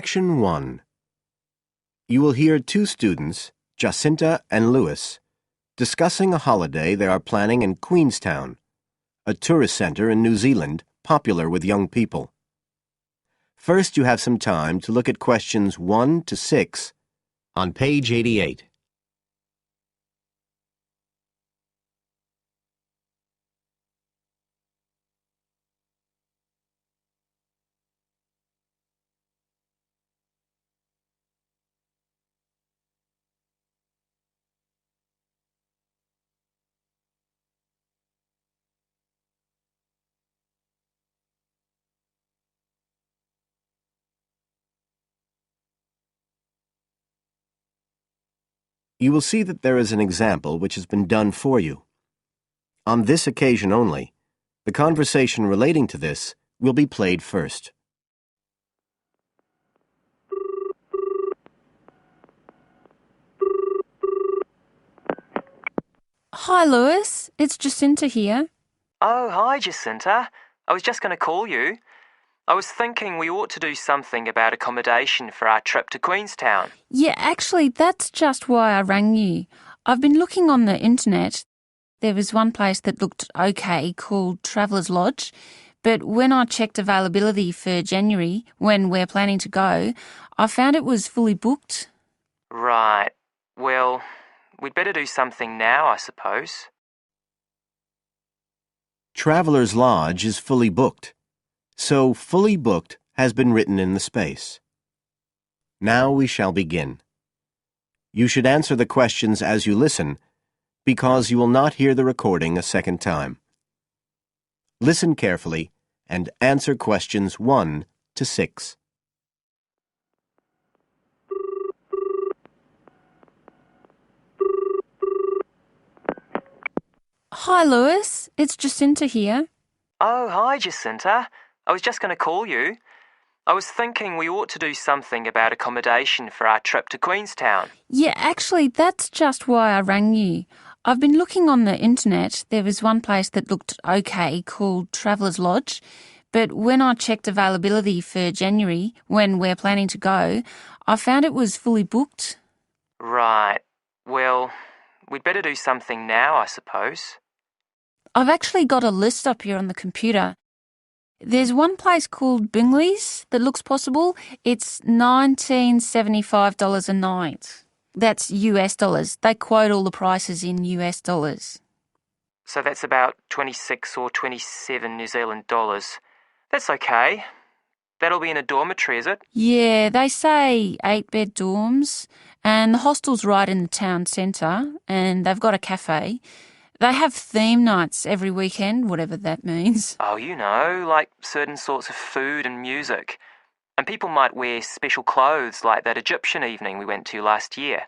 Section 1. You will hear two students, Jacinta and Lewis, discussing a holiday they are planning in Queenstown, a tourist center in New Zealand popular with young people. First, you have some time to look at questions 1 to 6 on page 88. You will see that there is an example which has been done for you. On this occasion only, the conversation relating to this will be played first. Hi, Lewis. It's Jacinta here. Oh, hi, Jacinta. I was just going to call you. I was thinking we ought to do something about accommodation for our trip to Queenstown. Yeah, actually, that's just why I rang you. I've been looking on the internet. There was one place that looked okay called Traveller's Lodge, but when I checked availability for January, when we're planning to go, I found it was fully booked. Right. Well, we'd better do something now, I suppose. Traveller's Lodge is fully booked, so fully booked has been written in the space. Now we shall begin. You should answer the questions as you listen, because you will not hear the recording a second time. Listen carefully and answer questions 1 to 6. Hi, Lewis. It's Jacinta here. Oh, hi, Jacinta. I was just going to call you. I was thinking we ought to do something about accommodation for our trip to Queenstown. Yeah, actually, that's just why I rang you. I've been looking on the internet. There was one place that looked okay called Traveller's Lodge, but when I checked availability for January, when we're planning to go, I found it was fully booked. Right. Well, we'd better do something now, I suppose. I've actually got a list up here on the computer. There's one place called Bingley's that looks possible. It's $1975 a night. That's US dollars. They quote all the prices in US dollars. So that's about 26 or 27 New Zealand dollars. That's okay. That'll be in a dormitory, is it? Yeah, they say 8-bed dorms, and the hostel's right in the town centre, and they've got a cafe. They have theme nights every weekend, whatever that means. Oh, you know, like certain sorts of food and music. And people might wear special clothes like that Egyptian evening we went to last year.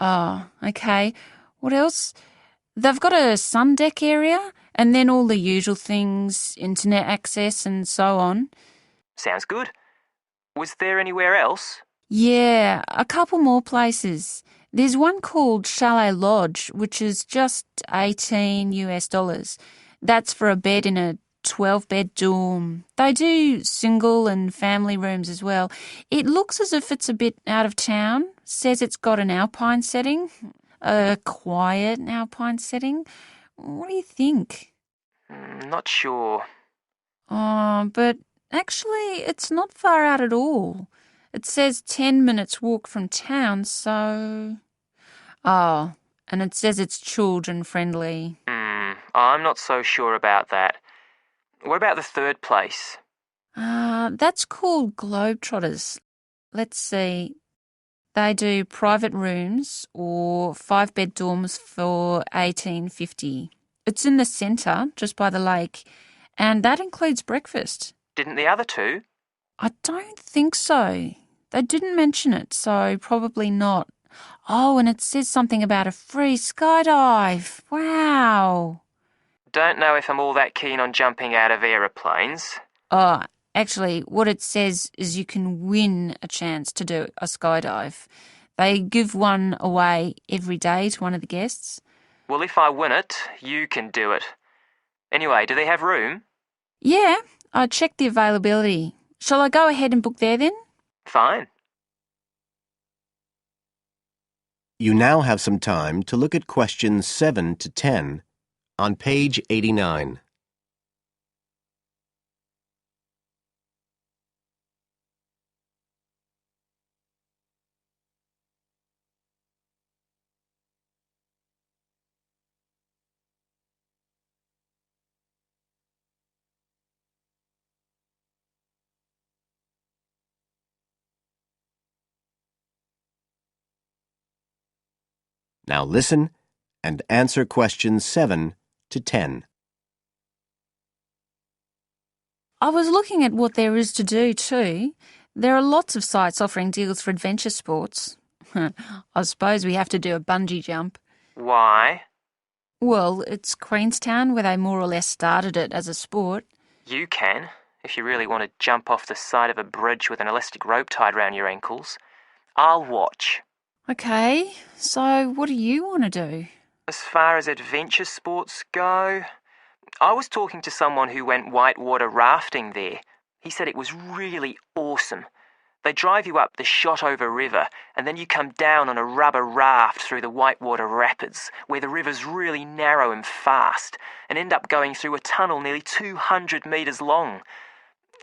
Oh, okay. What else? They've got a sun deck area, and then all the usual things, internet access and so on. Sounds good. Was there anywhere else? Yeah, a couple more places. There's one called Chalet Lodge, which is just 18 US dollars. That's for a bed in a 12-bed dorm. They do single and family rooms as well. It looks as if it's a bit out of town. Says it's got an alpine setting, a quiet alpine setting. What do you think? Not sure. Oh, but actually, it's not far out at all. It says 10 minutes walk from town, so... Oh, and it says it's children-friendly. I'm not so sure about that. What about the third place? That's called Globetrotters. Let's see. They do private rooms or 5-bed dorms for $18.50. It's in the centre, just by the lake, and that includes breakfast. Didn't the other two? I don't think so. They didn't mention it, so probably not. Oh, and it says something about a free skydive. Wow. Don't know if I'm all that keen on jumping out of aeroplanes. Oh, actually, what it says is you can win a chance to do a skydive. They give one away every day to one of the guests. Well, if I win it, you can do it. Anyway, do they have room? Yeah, I checked the availability. Shall I go ahead and book there then? Fine. You now have some time to look at questions 7 to 10 on page 89. Now listen and answer questions 7 to 10. I was looking at what there is to do too. There are lots of sites offering deals for adventure sports. I suppose we have to do a bungee jump. Why? Well, it's Queenstown where they more or less started it as a sport. You can, if you really want to jump off the side of a bridge with an elastic rope tied round your ankles. I'll watch. Okay, so what do you want to do? As far as adventure sports go, I was talking to someone who went whitewater rafting there. He said it was really awesome. They drive you up the Shotover River and then you come down on a rubber raft through the whitewater rapids where the river's really narrow and fast and end up going through a tunnel nearly 200 metres long.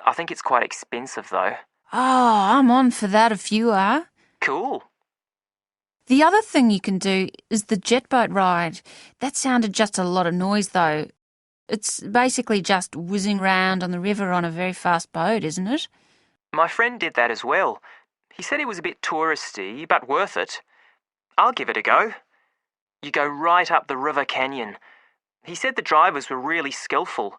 I think it's quite expensive though. Oh, I'm on for that if you are. Cool. The other thing you can do is the jet boat ride. That sounded just a lot of noise though. It's basically just whizzing round on the river on a very fast boat, isn't it? My friend did that as well. He said it was a bit touristy, but worth it. I'll give it a go. You go right up the river canyon. He said the drivers were really skillful,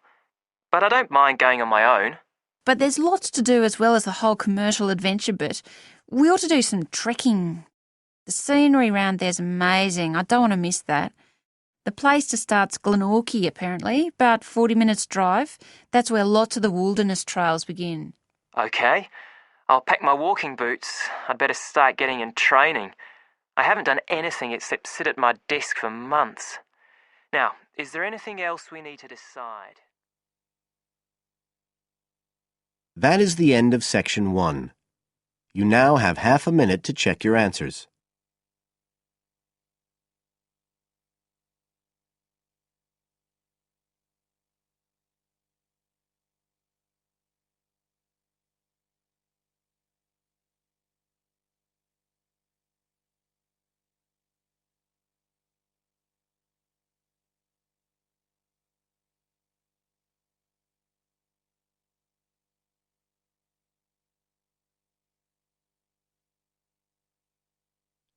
but I don't mind going on my own. But there's lots to do as well as the whole commercial adventure bit. We ought to do some trekking. The scenery around there's amazing. I don't want to miss that. The place to start's Glenorchy, apparently, about 40 minutes drive. That's where lots of the wilderness trails begin. Okay, I'll pack my walking boots. I'd better start getting in training. I haven't done anything except sit at my desk for months. Now, is there anything else we need to decide? That is the end of section 1. You now have half a minute to check your answers.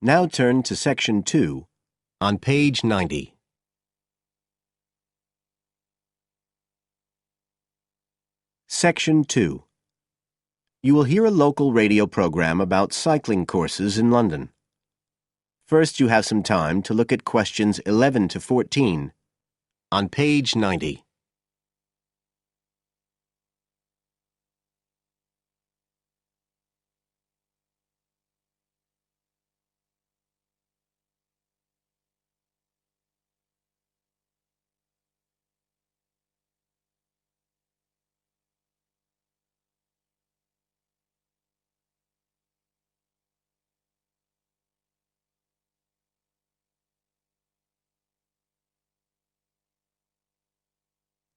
Now turn to section 2 on page 90. Section 2. You will hear a local radio program about cycling courses in London. First, you have some time to look at questions 11 to 14 on page 90.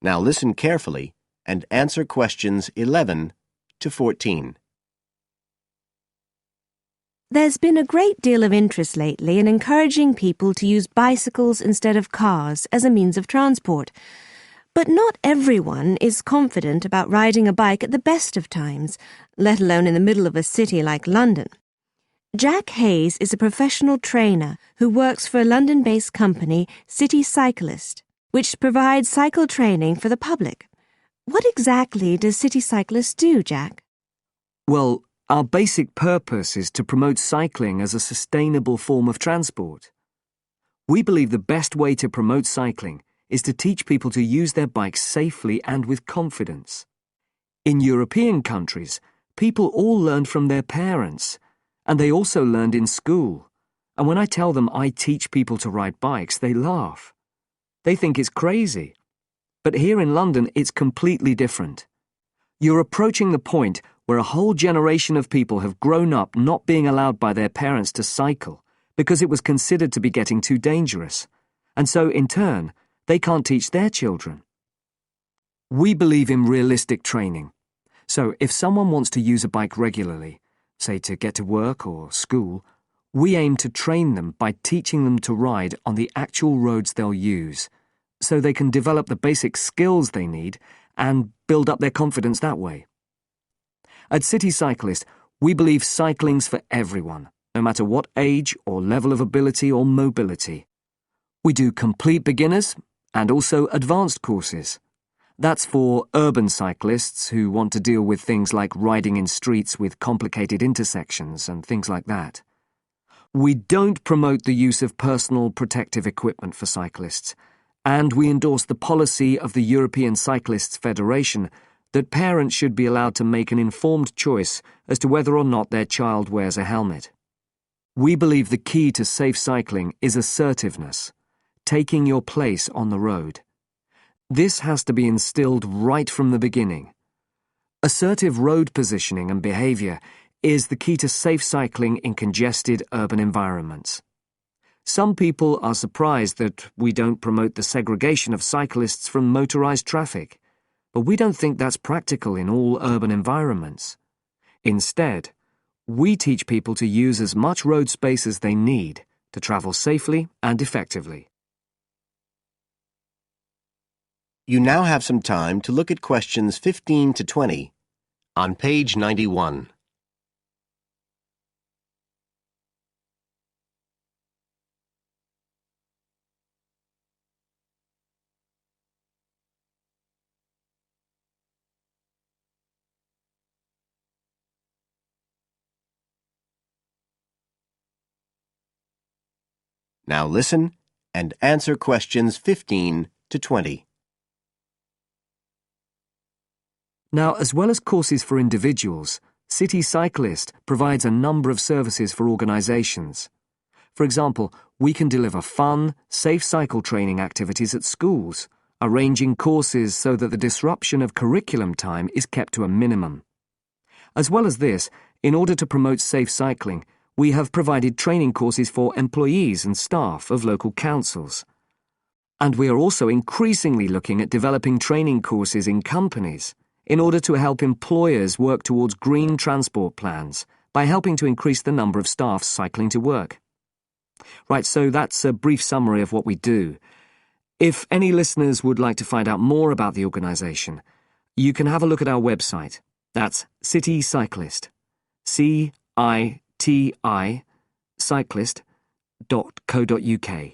Now listen carefully and answer questions 11 to 14. There's been a great deal of interest lately in encouraging people to use bicycles instead of cars as a means of transport. But not everyone is confident about riding a bike at the best of times, let alone in the middle of a city like London. Jack Hayes is a professional trainer who works for a London-based company, City Cyclist, which provides cycle training for the public. What exactly does City Cyclist do, Jack? Well, our basic purpose is to promote cycling as a sustainable form of transport. We believe the best way to promote cycling is to teach people to use their bikes safely and with confidence. In European countries, people all learned from their parents, and they also learned in school. And when I tell them I teach people to ride bikes, they laugh. They think it's crazy. But here in London, it's completely different. You're approaching the point where a whole generation of people have grown up not being allowed by their parents to cycle because it was considered to be getting too dangerous, and so, in turn, they can't teach their children. We believe in realistic training. So if someone wants to use a bike regularly, say to get to work or school, we aim to train them by teaching them to ride on the actual roads they'll use, so they can develop the basic skills they need and build up their confidence that way. At City Cyclist, we believe cycling's for everyone, no matter what age or level of ability or mobility. We do complete beginners and also advanced courses. That's for urban cyclists who want to deal with things like riding in streets with complicated intersections and things like that. We don't promote the use of personal protective equipment for cyclists, and we endorse the policy of the European Cyclists Federation that parents should be allowed to make an informed choice as to whether or not their child wears a helmet. We believe the key to safe cycling is assertiveness, taking your place on the road. This has to be instilled right from the beginning. Assertive road positioning and behaviour is the key to safe cycling in congested urban environments. Some people are surprised that we don't promote the segregation of cyclists from motorised traffic, but we don't think that's practical in all urban environments. Instead, we teach people to use as much road space as they need to travel safely and effectively. You now have some time to look at questions 15 to 20 on page 91. Now listen and answer questions 15 to 20. Now, as well as courses for individuals, City Cyclist provides a number of services for organisations. For example, we can deliver fun, safe cycle training activities at schools, arranging courses so that the disruption of curriculum time is kept to a minimum. As well as this, in order to promote safe cycling, we have provided training courses for employees and staff of local councils. And we are also increasingly looking at developing training courses in companies in order to help employers work towards green transport plans by helping to increase the number of staff cycling to work. Right, so that's a brief summary of what we do. If any listeners would like to find out more about the organisation, you can have a look at our website. That's City Cyclist. C-I-T-I cyclist.co.uk.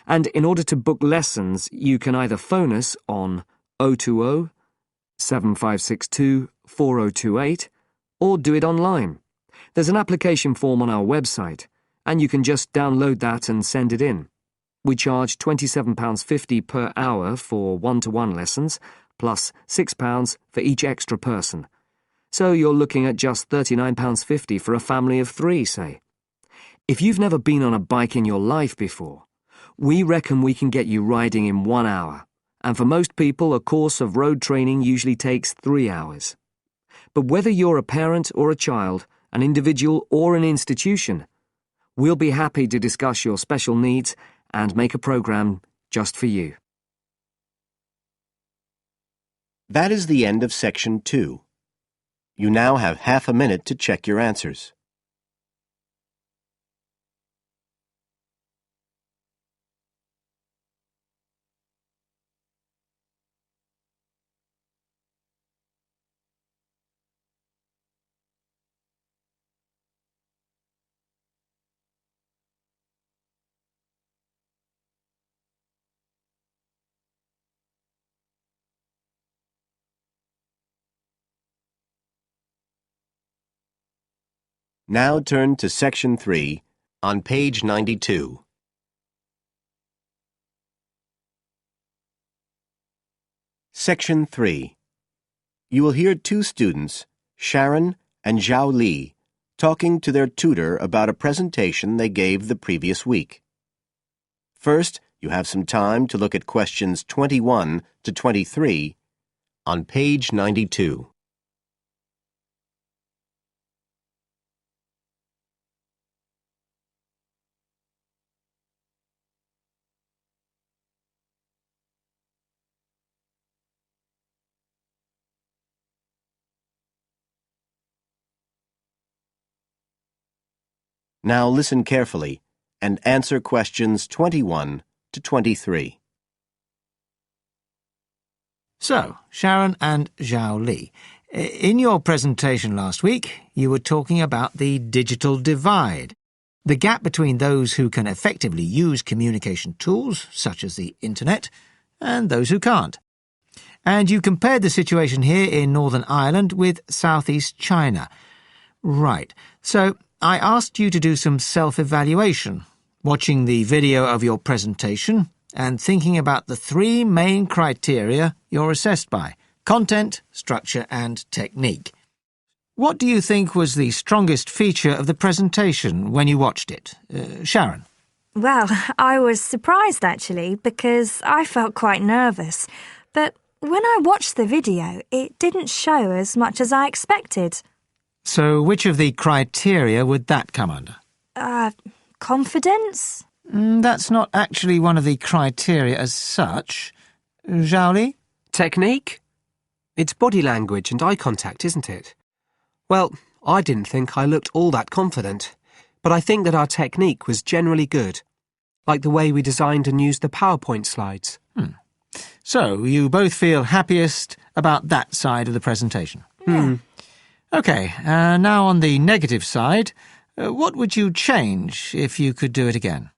And in order to book lessons, you can either phone us on 020 7562 4028 or do it online. There's an application form on our website, and you can just download that and send it in. We charge £27.50 per hour for one-to-one lessons, plus £6 for each extra person. So you're looking at just £39.50 for a family of 3, say. If you've never been on a bike in your life before, we reckon we can get you riding in 1 hour. And for most people, a course of road training usually takes 3 hours. But whether you're a parent or a child, an individual or an institution, we'll be happy to discuss your special needs and make a program just for you. That is the end of section 2. You now have half a minute to check your answers. Now turn to section 3 on page 92. Section 3. You will hear 2 students, Sharon and Zhao Li, talking to their tutor about a presentation they gave the previous week. First, you have some time to look at questions 21 to 23 on page 92. Now listen carefully and answer questions 21 to 23. So, Sharon and Zhao Li, in your presentation last week, you were talking about the digital divide, the gap between those who can effectively use communication tools, such as the internet, and those who can't. And you compared the situation here in Northern Ireland with southeast China. Right. So I asked you to do some self-evaluation, watching the video of your presentation and thinking about the three main criteria you're assessed by: content, structure and technique. What do you think was the strongest feature of the presentation when you watched it? Sharon? Well, I was surprised actually, because I felt quite nervous. But when I watched the video, it didn't show as much as I expected. So which of the criteria would that come under? Confidence? That's not actually one of the criteria as such. Zhao Li? Technique? It's body language and eye contact, isn't it? Well, I didn't think I looked all that confident, but I think that our technique was generally good, like the way we designed and used the PowerPoint slides. So you both feel happiest about that side of the presentation? Yeah. OK, now on the negative side, what would you change if you could do it again?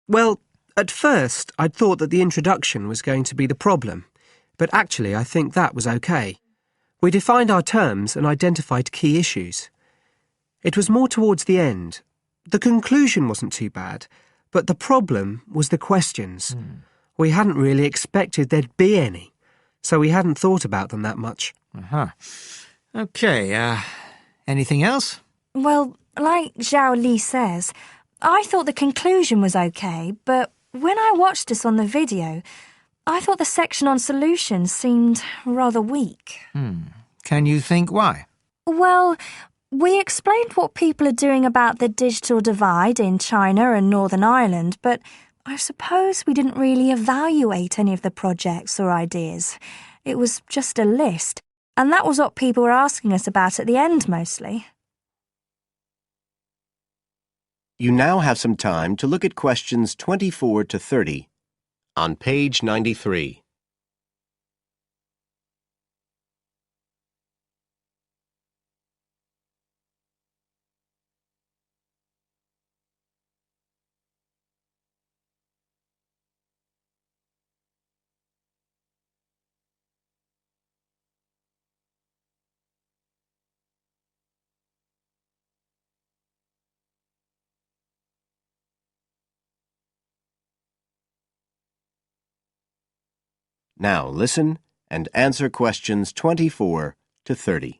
Well, at first I'd thought that the introduction was going to be the problem, but actually I think that was okay. We defined our terms and identified key issues. It was more towards the end. The conclusion wasn't too bad, but the problem was the questions. We hadn't really expected there'd be any, so we hadn't thought about them that much. OK, anything else? Well, like Zhao Li says, I thought the conclusion was okay, but when I watched this on the video, I thought the section on solutions seemed rather weak. Can you think why? Well, we explained what people are doing about the digital divide in China and Northern Ireland, but I suppose we didn't really evaluate any of the projects or ideas. It was just a list, and that was what people were asking us about at the end mostly. You now have some time to look at questions 24 to 30 on page 93. Now listen and answer questions 24 to 30.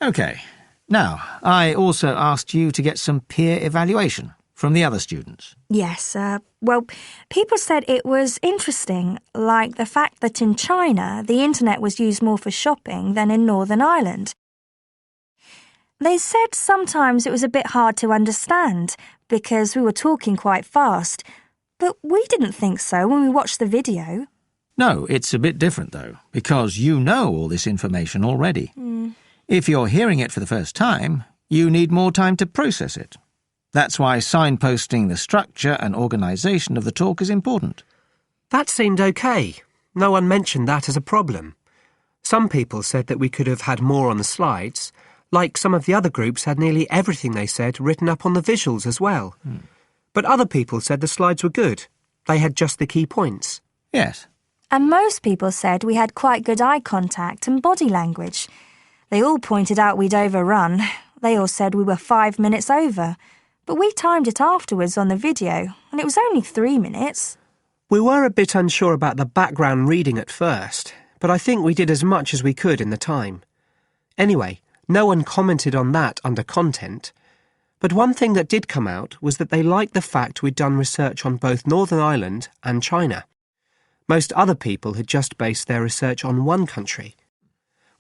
OK. Now, I also asked you to get some peer evaluation from the other students. Yes, well, people said it was interesting, like the fact that in China the internet was used more for shopping than in Northern Ireland. They said sometimes it was a bit hard to understand because we were talking quite fast, but we didn't think so when we watched the video. No, it's a bit different, though, because you know all this information already. If you're hearing it for the first time, you need more time to process it. That's why signposting the structure and organisation of the talk is important. That seemed okay. No one mentioned that as a problem. Some people said that we could have had more on the slides, like some of the other groups had nearly everything they said written up on the visuals as well. But other people said the slides were good. They had just the key points. Yes. And most people said we had quite good eye contact and body language. They all pointed out we'd overrun. They all said we were 5 minutes over. But we timed it afterwards on the video, and it was only 3 minutes. We were a bit unsure about the background reading at first, but I think we did as much as we could in the time. Anyway, no one commented on that under content. But one thing that did come out was that they liked the fact we'd done research on both Northern Ireland and China. Most other people had just based their research on one country.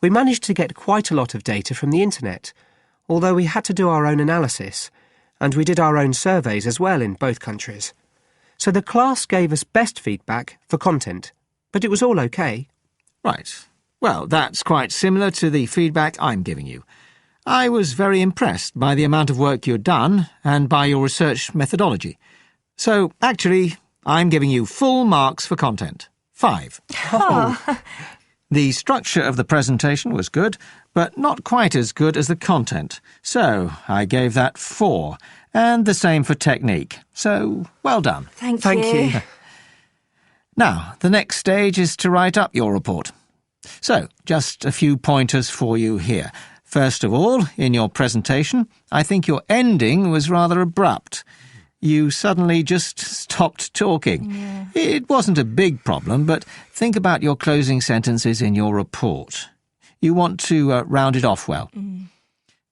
We managed to get quite a lot of data from the internet, although we had to do our own analysis, and we did our own surveys as well in both countries. So the class gave us best feedback for content, but it was all okay. Right. Well, that's quite similar to the feedback I'm giving you. I was very impressed by the amount of work you'd done and by your research methodology. So, actually, I'm giving you full marks for content. 5. Oh. The structure of the presentation was good, but not quite as good as the content. So, I gave that 4, and the same for technique. So, well done. Thank you. Now, the next stage is to write up your report. So, just a few pointers for you here. First of all, in your presentation, I think your ending was rather abrupt. You suddenly just stopped talking. Yeah. It wasn't a big problem, but think about your closing sentences in your report. You want to round it off well.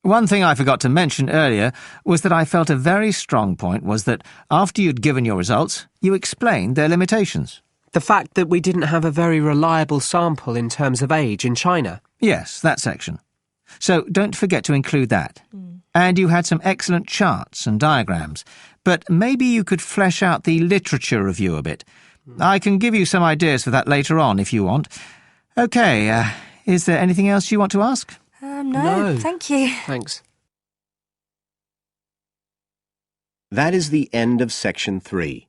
One thing I forgot to mention earlier was that I felt a very strong point was that after you'd given your results, you explained their limitations. The fact that we didn't have a very reliable sample in terms of age in China. Yes, that section. So don't forget to include that. And you had some excellent charts and diagrams, but maybe you could flesh out the literature review a bit. I can give you some ideas for that later on if you want. OK, is there anything else you want to ask? No, thank you. Thanks. That is the end of Section 3.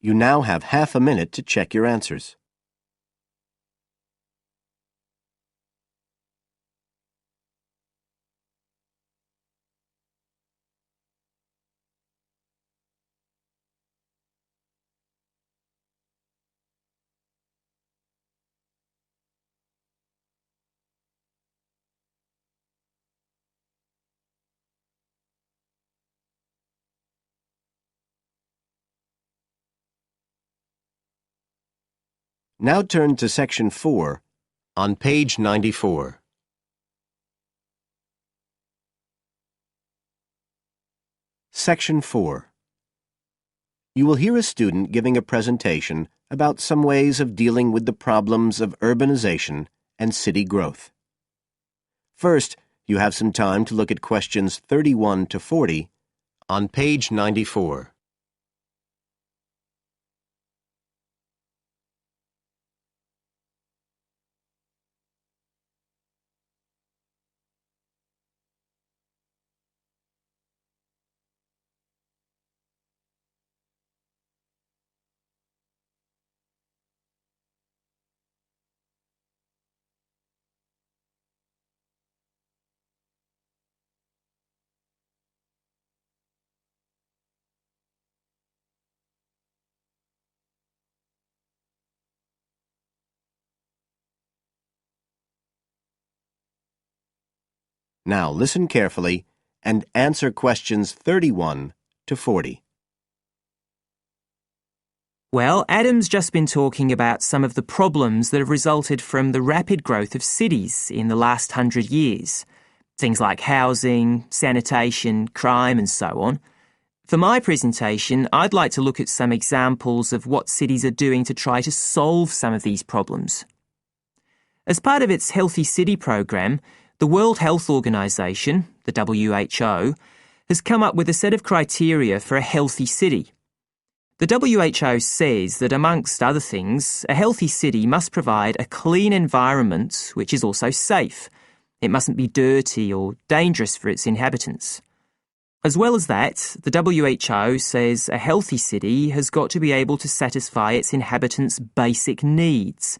You now have half a minute to check your answers. Now turn to Section 4 on page 94. Section 4. You will hear a student giving a presentation about some ways of dealing with the problems of urbanization and city growth. First, you have some time to look at questions 31 to 40 on page 94. Now listen carefully and answer questions 31 to 40. Well, Adam's just been talking about some of the problems that have resulted from the rapid growth of cities in the last 100 years. Things like housing, sanitation, crime and so on. For my presentation, I'd like to look at some examples of what cities are doing to try to solve some of these problems. As part of its Healthy City program, the World Health Organization, the WHO, has come up with a set of criteria for a healthy city. The WHO says that, amongst other things, a healthy city must provide a clean environment which is also safe. It mustn't be dirty or dangerous for its inhabitants. As well as that, the WHO says a healthy city has got to be able to satisfy its inhabitants' basic needs.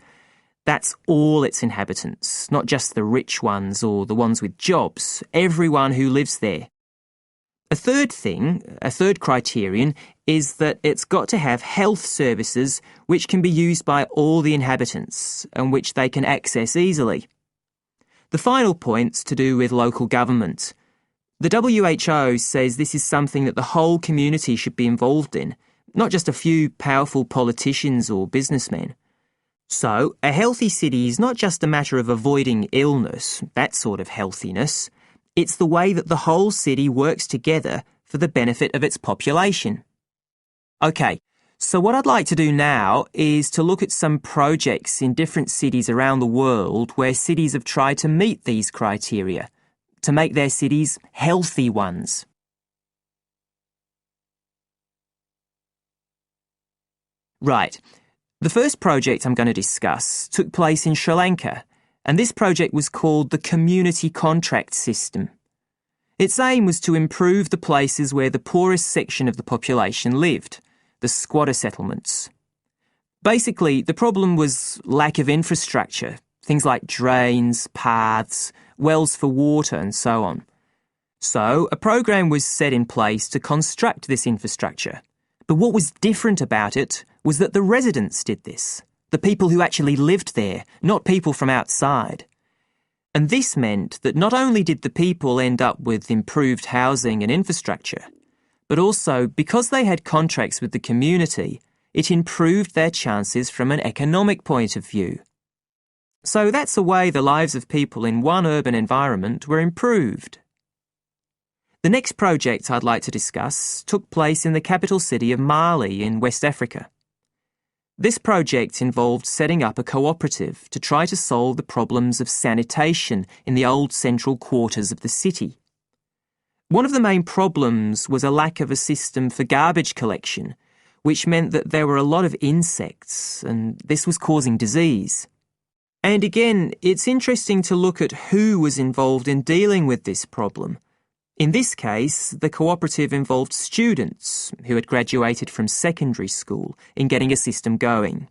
That's all its inhabitants, not just the rich ones or the ones with jobs, everyone who lives there. A third criterion, is that it's got to have health services which can be used by all the inhabitants and which they can access easily. The final point's to do with local government. The WHO says this is something that the whole community should be involved in, not just a few powerful politicians or businessmen. So, a healthy city is not just a matter of avoiding illness, that sort of healthiness. It's the way that the whole city works together for the benefit of its population. OK, so what I'd like to do now is to look at some projects in different cities around the world where cities have tried to meet these criteria, to make their cities healthy ones. Right. The first project I'm going to discuss took place in Sri Lanka, and this project was called the Community Contract System. Its aim was to improve the places where the poorest section of the population lived, the squatter settlements. Basically, the problem was lack of infrastructure, things like drains, paths, wells for water and so on. So, a program was set in place to construct this infrastructure. But what was different about it was that the residents did this, the people who actually lived there, not people from outside. And this meant that not only did the people end up with improved housing and infrastructure, but also, because they had contracts with the community, it improved their chances from an economic point of view. So that's the way the lives of people in one urban environment were improved. The next project I'd like to discuss took place in the capital city of Mali in West Africa. This project involved setting up a cooperative to try to solve the problems of sanitation in the old central quarters of the city. One of the main problems was a lack of a system for garbage collection, which meant that there were a lot of insects, and this was causing disease. And again, it's interesting to look at who was involved in dealing with this problem. In this case, the cooperative involved students who had graduated from secondary school in getting a system going.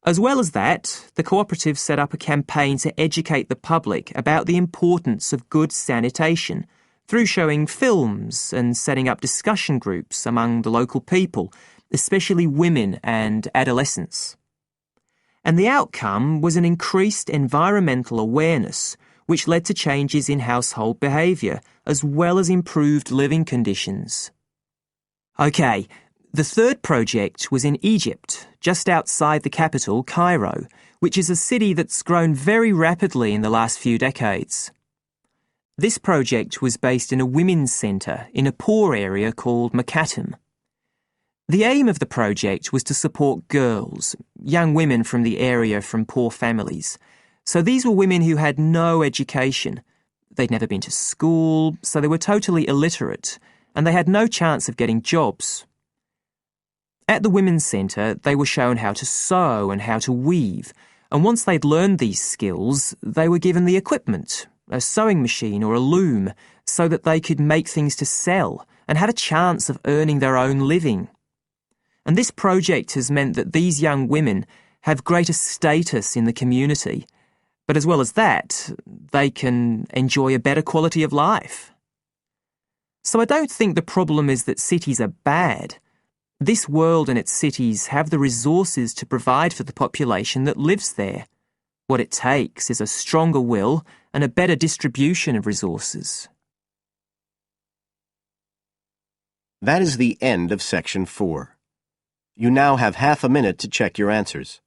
As well as that, the cooperative set up a campaign to educate the public about the importance of good sanitation through showing films and setting up discussion groups among the local people, especially women and adolescents. And the outcome was an increased environmental awareness, which led to changes in household behaviour, as well as improved living conditions. OK, the third project was in Egypt, just outside the capital, Cairo, which is a city that's grown very rapidly in the last few decades. This project was based in a women's centre in a poor area called Makatim. The aim of the project was to support girls, young women from the area from poor families. So these were women who had no education. They'd never been to school, so they were totally illiterate, and they had no chance of getting jobs. At the Women's Centre, they were shown how to sew and how to weave, and once they'd learned these skills, they were given the equipment, a sewing machine or a loom, so that they could make things to sell and have a chance of earning their own living. And this project has meant that these young women have greater status in the community, but as well as that, they can enjoy a better quality of life. So I don't think the problem is that cities are bad. This world and its cities have the resources to provide for the population that lives there. What it takes is a stronger will and a better distribution of resources. That is the end of Section 4. You now have half a minute to check your answers.